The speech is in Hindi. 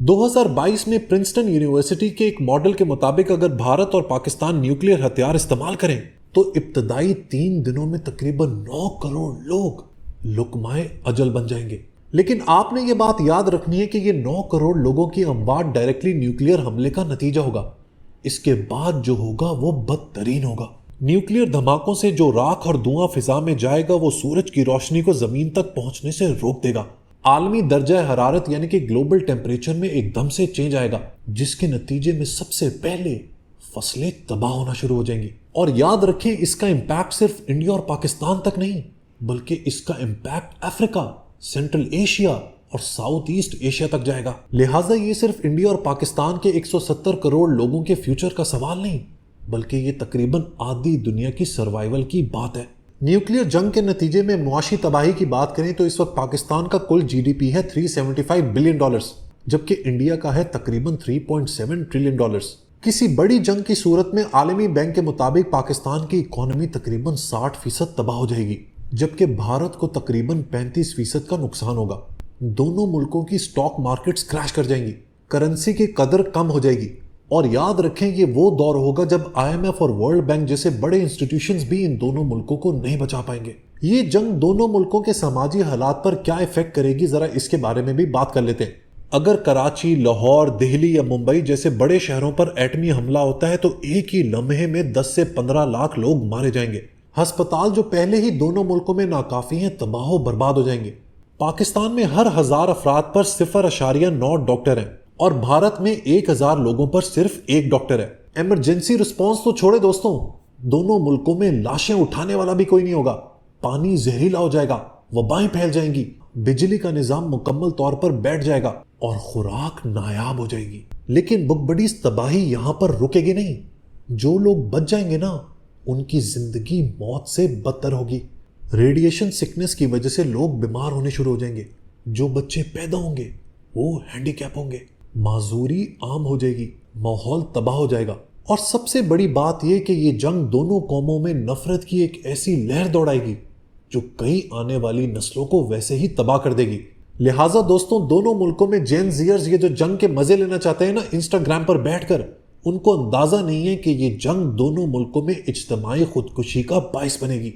2022 में प्रिंसटन यूनिवर्सिटी के एक मॉडल के मुताबिक अगर भारत और पाकिस्तान न्यूक्लियर हथियार इस्तेमाल करें तो इब्तदाई 3 दिनों में तकरीबन 9 करोड़ लोग लुकमाए अजल बन जाएंगे। लेकिन आपने ये बात याद रखनी है कि ये 9 करोड़ लोगों की अमवात डायरेक्टली न्यूक्लियर हमले का नतीजा होगा। इसके बाद जो होगा वो बदतरीन होगा। न्यूक्लियर धमाकों से जो राख और धुआं फिजा में जाएगा वो सूरज की रोशनी को जमीन तक पहुंचने से रोक देगा। आलमी दर्जा हरारत यानी कि ग्लोबल टेम्परेचर में एकदम से चेंज आएगा, जिसके नतीजे में सबसे पहले फसलें तबाह होना शुरू हो जाएंगी। और याद रखें, इसका इंपैक्ट सिर्फ इंडिया और पाकिस्तान तक नहीं, बल्कि इसका इंपैक्ट अफ्रीका, सेंट्रल एशिया और साउथ ईस्ट एशिया तक जाएगा। लिहाजा ये सिर्फ इंडिया और पाकिस्तान के 170 करोड़ लोगों के फ्यूचर का सवाल नहीं, बल्कि ये तकरीबन आधी दुनिया की सर्वाइवल की बात है। न्यूक्लियर जंग के नतीजे में मुआशी तबाही की बात करें तो इस वक्त पाकिस्तान का कुल जीडीपी है $375 बिलियन, जबकि इंडिया का है तकरीबन $3.7 ट्रिलियन। किसी बड़ी जंग की सूरत में आलमी बैंक के मुताबिक पाकिस्तान की इकोनॉमी तकरीबन 60% तबाह हो जाएगी, जबकि भारत को तकरीबन 35% का नुकसान होगा। दोनों मुल्कों की स्टॉक मार्केट्स क्रैश कर जाएंगी, करेंसी की कदर कम हो जाएगी। और याद रखें, ये वो दौर होगा जब आईएमएफ और वर्ल्ड बैंक जैसे बड़े इंस्टीट्यूशंस भी इन दोनों मुल्कों को नहीं बचा पाएंगे। ये जंग दोनों मुल्कों के समाजी हालात पर क्या इफेक्ट करेगी, जरा इसके बारे में भी बात कर लेते हैं। अगर कराची, लाहौर, दिल्ली या मुंबई जैसे बड़े शहरों पर एटमी हमला होता है तो एक ही लम्हे में 10 से 15 लाख लोग मारे जाएंगे। अस्पताल जो पहले ही दोनों मुल्कों में नाकाफी हैं, तबाह बर्बाद हो जाएंगे। पाकिस्तान में हर 1000 अफराद पर 0.9 डॉक्टर हैं और भारत में 1000 लोगों पर सिर्फ 1 डॉक्टर है। इमरजेंसी रिस्पांस तो छोड़े दोस्तों, दोनों मुल्कों में लाशें उठाने वाला भी कोई नहीं होगा। पानी जहरीला हो जाएगा, वबाएं फैल जाएंगी, बिजली का निजाम मुकम्मल तौर पर बैठ जाएगा और खुराक नायाब हो जाएगी। लेकिन बड़ी तबाही यहां पर रुकेगी नहीं। जो लोग बच जाएंगे ना, उनकी जिंदगी मौत से बदतर होगी। रेडिएशन सिकनेस की वजह से लोग बीमार होने शुरू हो जाएंगे। जो बच्चे पैदा होंगे वो हैंडीकैप होंगे, माजूरी आम हो जाएगी, माहौल तबाह हो जाएगा। और सबसे बड़ी बात यह कि ये जंग दोनों कौमों में नफरत की एक ऐसी लहर दौड़ाएगी जो कई आने वाली नस्लों को वैसे ही तबाह कर देगी। लिहाजा दोस्तों, दोनों मुल्कों में जेन जियर्स ये जो जंग के मजे लेना चाहते हैं ना इंस्टाग्राम पर बैठकर, उनको अंदाजा नहीं है कि ये जंग दोनों मुल्कों में इज्तिमाई खुदकुशी का बाइस बनेगी।